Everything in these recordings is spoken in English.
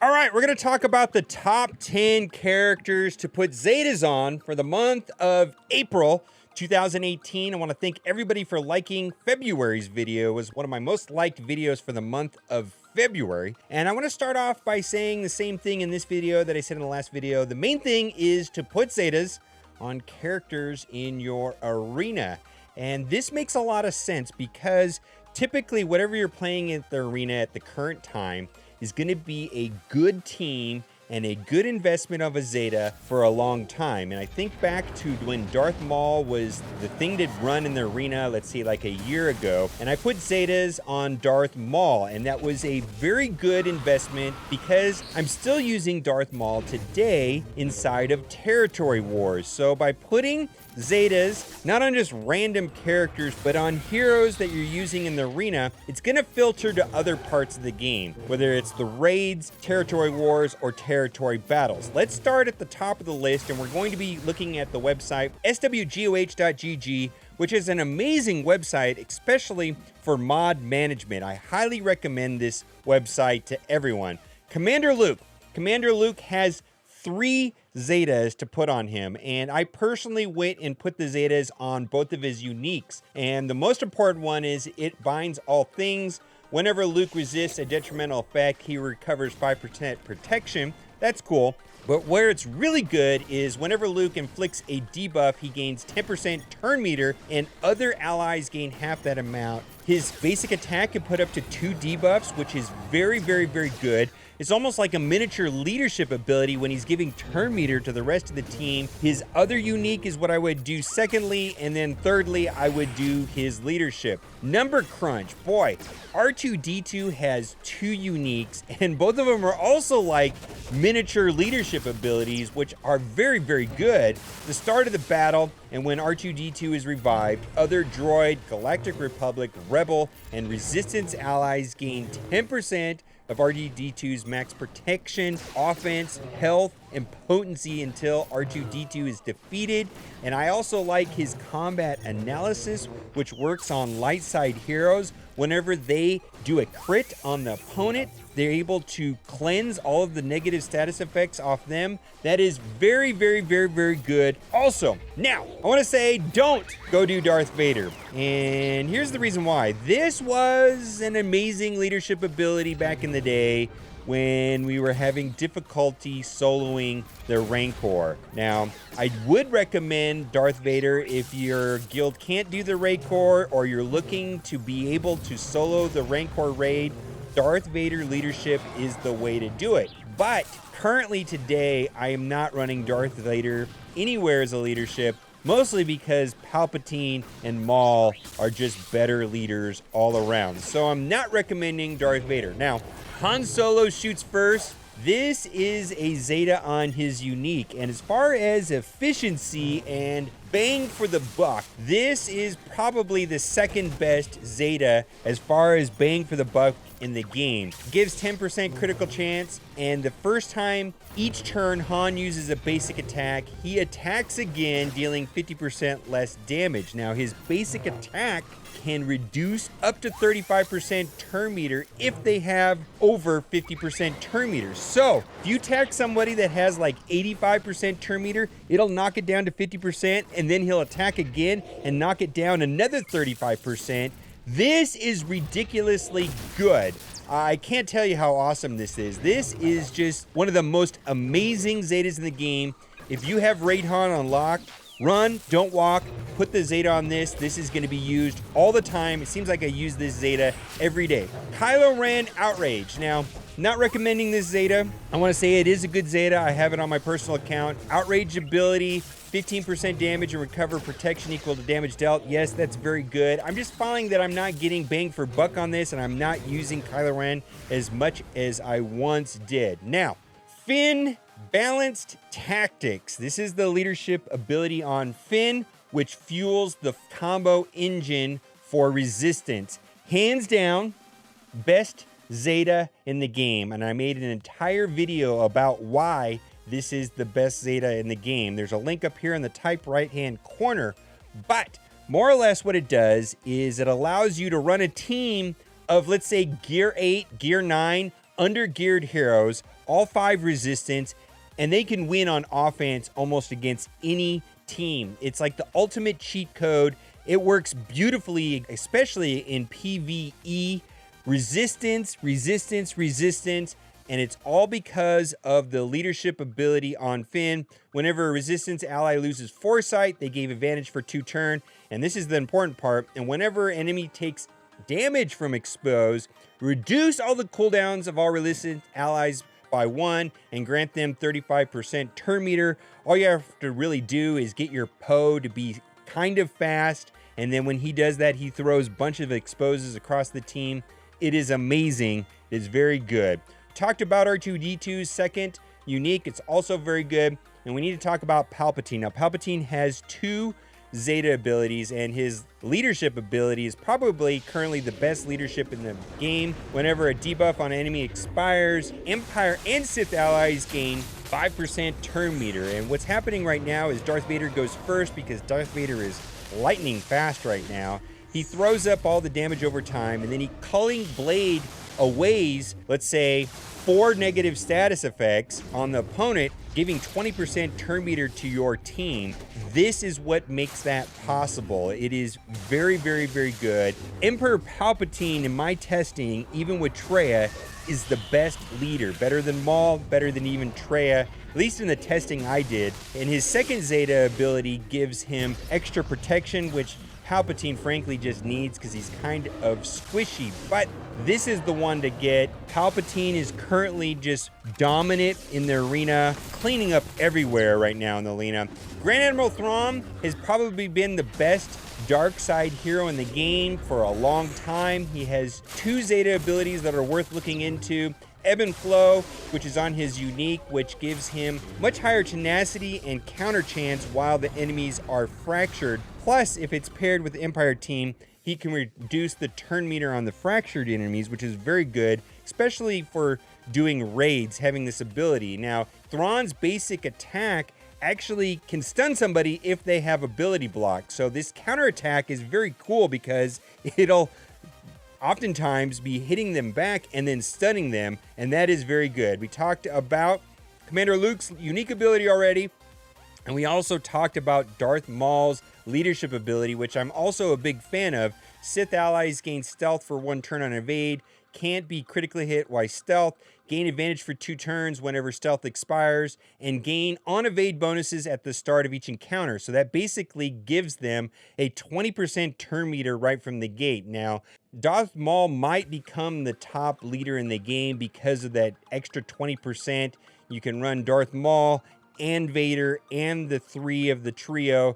All right, we're going to talk about the top 10 characters to put Zetas on for the month of April 2018. I want to thank everybody for liking February's video. It was one of my most liked videos for the month of February. And I want to start off by saying the same thing in this video that I said in the last video. The main thing is to put Zetas on characters in your arena. And this makes a lot of sense because typically whatever you're playing at the arena at the current time is going to be a good team and a good investment of a Zeta for a long time. And I think back to when Darth Maul was the thing to run in the arena, let's say like a year ago, and I put Zetas on Darth Maul, and that was a very good investment because I'm still using Darth Maul today inside of Territory Wars. So by putting Zetas, not on just random characters, but on heroes that you're using in the arena, it's going to filter to other parts of the game, whether it's the raids, territory wars, or territory battles. Let's start at the top of the list, and we're going to be looking at the website SWGOH.gg, which is an amazing website, especially for mod management. I highly recommend this website to everyone. Commander Luke has 3 Zetas to put on him, and I personally went and put the Zetas on both of his uniques. And the most important one is it binds all things. Whenever Luke resists a detrimental effect, he recovers 5% protection. That's cool. But where it's really good is whenever Luke inflicts a debuff, he gains 10% turn meter, and other allies gain half that amount. His basic attack can put up to 2 debuffs, which is very, very, very good. It's almost like a miniature leadership ability when he's giving turn meter to the rest of the team. His other unique is what I would do secondly, and then thirdly, I would do his leadership. Number crunch, boy, R2-D2 has 2 uniques, and both of them are also like miniature leadership abilities, which are very, very good. The start of the battle, and when R2-D2 is revived, other droid, Galactic Republic, Rebel, and Resistance allies gain 10% of R2-D2's max protection, offense, health, and potency until R2-D2 is defeated. And I also like his combat analysis, which works on light side heroes. Whenever they do a crit on the opponent, they're able to cleanse all of the negative status effects off them. That is very, very, very, very good. Also, now, I want to say don't go do Darth Vader. And here's the reason why. This was an amazing leadership ability back in the day when we were having difficulty soloing the Rancor. Now, I would recommend Darth Vader if your guild can't do the Rancor or you're looking to be able to solo the Rancor raid. Darth Vader leadership is the way to do it. But currently today, I am not running Darth Vader anywhere as a leadership, mostly because Palpatine and Maul are just better leaders all around. So I'm not recommending Darth Vader. Now, Han Solo shoots first. This is a Zeta on his unique, and as far as efficiency and bang for the buck, this is probably the second best Zeta as far as bang for the buck in the game. Gives 10% critical chance, and the first time each turn Han uses a basic attack, he attacks again, dealing 50% less damage. Now, his basic attack can reduce up to 35% turn meter if they have over 50% turn meters. So if you attack somebody that has like 85% turn meter, it'll knock it down to 50%, and then he'll attack again and knock it down another 35%. This is ridiculously good. I can't tell you how awesome this is. This is just one of the most amazing Zetas in the game. If you have Raid Han unlocked, run, don't walk, put the Zeta on this. This is going to be used all the time. It seems like I use this Zeta every day. Kylo Ren Outrage. Now, not recommending this Zeta. I want to say it is a good Zeta. I have it on my personal account. Outrage ability, 15% damage and recover protection equal to damage dealt. Yes, that's very good. I'm just finding that I'm not getting bang for buck on this, and I'm not using Kylo Ren as much as I once did. Now, Finn Balanced Tactics. This is the leadership ability on Finn, which fuels the combo engine for Resistance. Hands down, best Zeta in the game, and I made an entire video about why this is the best Zeta in the game. There's a link up here in the top right-hand corner, but more or less what it does is it allows you to run a team of, let's say, Gear 8, Gear 9, under-geared heroes, all 5 resistance, and they can win on offense almost against any team. It's like the ultimate cheat code. It works beautifully, especially in PvE. Resistance, resistance, resistance, and it's all because of the leadership ability on Finn. Whenever a resistance ally loses foresight, they gave advantage for 2 turns, and this is the important part. And whenever an enemy takes damage from expose, reduce all the cooldowns of all resistance allies by 1 and grant them 35% turn meter. All you have to really do is get your Poe to be kind of fast, and then when he does that, he throws a bunch of exposes across the team. It is amazing. It is very good. Talked about R2-D2's second unique. It's also very good. And we need to talk about Palpatine. Now, Palpatine has 2 Zeta abilities, and his leadership ability is probably currently the best leadership in the game. Whenever a debuff on an enemy expires, Empire and Sith allies gain 5% turn meter. And what's happening right now is Darth Vader goes first because Darth Vader is lightning fast right now. He throws up all the damage over time, and then he Culling Blade aways, let's say, 4 negative status effects on the opponent, giving 20% turn meter to your team. This is what makes that possible. It is very, very, very good. Emperor Palpatine, in my testing, even with Traya, is the best leader. Better than Maul, better than even Traya, at least in the testing I did. And his second Zeta ability gives him extra protection, which Palpatine frankly just needs because he's kind of squishy, but this is the one to get. Palpatine is currently just dominant in the arena, cleaning up everywhere right now in the arena. Grand Admiral Thrawn has probably been the best dark side hero in the game for a long time. He has 2 Zeta abilities that are worth looking into. Ebb and Flow, which is on his unique, which gives him much higher tenacity and counter chance while the enemies are fractured. Plus, if it's paired with the Empire team, he can reduce the turn meter on the fractured enemies, which is very good, especially for doing raids, having this ability. Now, Thrawn's basic attack actually can stun somebody if they have ability block. So this counterattack is very cool because it'll oftentimes be hitting them back and then stunning them, and that is very good. We talked about Commander Luke's unique ability already, and we also talked about Darth Maul's leadership ability, which I'm also a big fan of. Sith allies gain stealth for 1 turn on evade, can't be critically hit while stealth, gain advantage for 2 turns whenever stealth expires, and gain on evade bonuses at the start of each encounter. So that basically gives them a 20% turn meter right from the gate. Now, Darth Maul might become the top leader in the game because of that extra 20%. You can run Darth Maul and Vader and the 3 of the trio.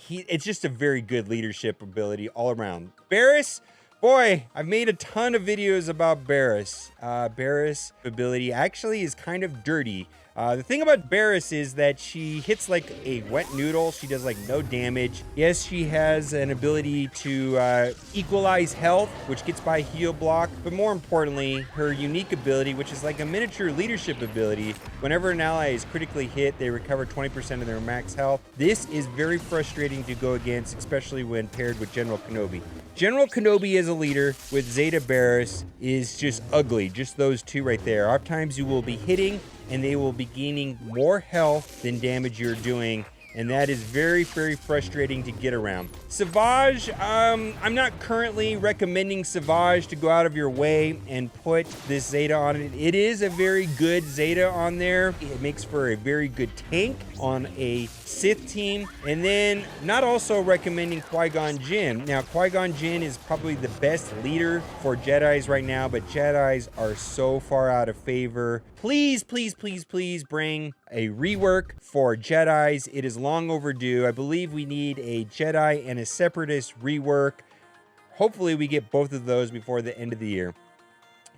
It's just a very good leadership ability all around. Beerus, boy, I've made a ton of videos about Beerus. Beerus ability actually is kind of dirty. The thing about Beerus is that she hits like a wet noodle. She does like no damage. Yes, she has an ability to equalize health, which gets by heal block. But more importantly, her unique ability, which is like a miniature leadership ability. Whenever an ally is critically hit, they recover 20% of their max health. This is very frustrating to go against, especially when paired with General Kenobi. General Kenobi as a leader with Zeta Beerus is just ugly. Just those 2 right there. Oftentimes you will be hitting and they will be gaining more health than damage you're doing. And that is very, very frustrating to get around. SWGOH, I'm not currently recommending SWGOH to go out of your way and put this Zeta on it. It is a very good Zeta on there. It makes for a very good tank on a Sith team. And then not also recommending Qui-Gon Jinn. Now, Qui-Gon Jinn is probably the best leader for Jedis right now, but Jedis are so far out of favor. Please, please, please, please bring a rework for Jedis. It is long overdue. I believe we need a Jedi and a Separatist rework. Hopefully we get both of those before the end of the year.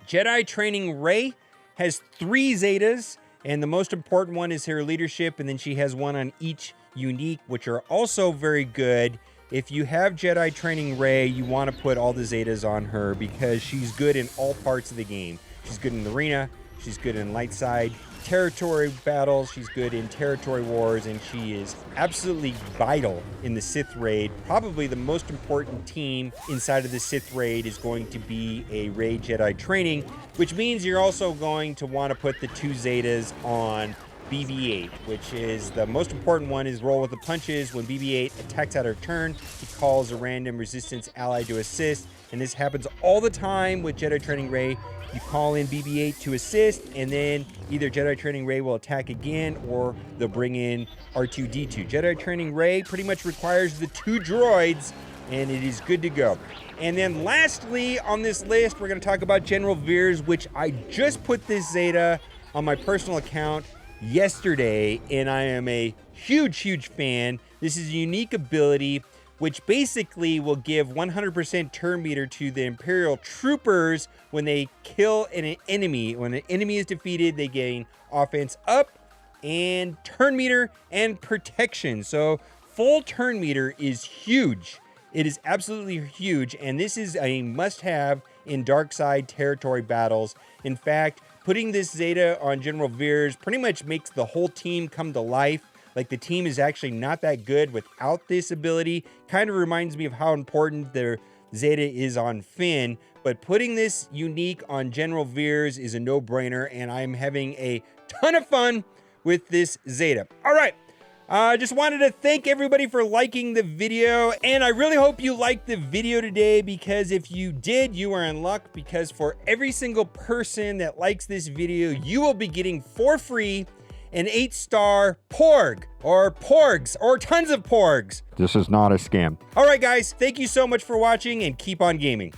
Jedi Training Rey has 3 Zetas, and the most important one is her leadership, and then she has 1 on each unique, which are also very good. If you have Jedi Training Rey, you want to put all the Zetas on her because she's good in all parts of the game. She's good in the arena, she's good in light side, territory battles, she's good in territory wars, and she is absolutely vital in the Sith raid. Probably the most important team inside of the Sith raid is going to be a raid Jedi training, which means you're also going to want to put the 2 Zetas on BB-8, which is the most important one, is roll with the punches. When BB-8 attacks out her turn, he calls a random resistance ally to assist, and this happens all the time with Jedi Training Rey. You call in BB-8 to assist, and then either Jedi Training Rey will attack again, or they'll bring in R2-D2. Jedi Training Rey pretty much requires the 2 droids, and it is good to go. And then lastly on this list, we're going to talk about General Beerus, which I just put this Zeta on my personal account yesterday, and I am a huge fan. This is a unique ability which basically will give 100% turn meter to the Imperial troopers when they kill an enemy. When an enemy is defeated, they gain offense up and turn meter and protection. So full turn meter is huge. It is absolutely huge, and this is a must-have in dark side territory battles. In fact, putting this Zeta on General Beerus pretty much makes the whole team come to life. Like, the team is actually not that good without this ability. Kind of reminds me of how important the Zeta is on Finn, but putting this unique on General Beerus is a no-brainer, and I'm having a ton of fun with this Zeta. All right. Just wanted to thank everybody for liking the video, and I really hope you liked the video today, because if you did, you are in luck, because for every single person that likes this video, you will be getting for free an 8-star Porg, or Porgs, or tons of Porgs. This is not a scam. All right, guys, thank you so much for watching, and keep on gaming.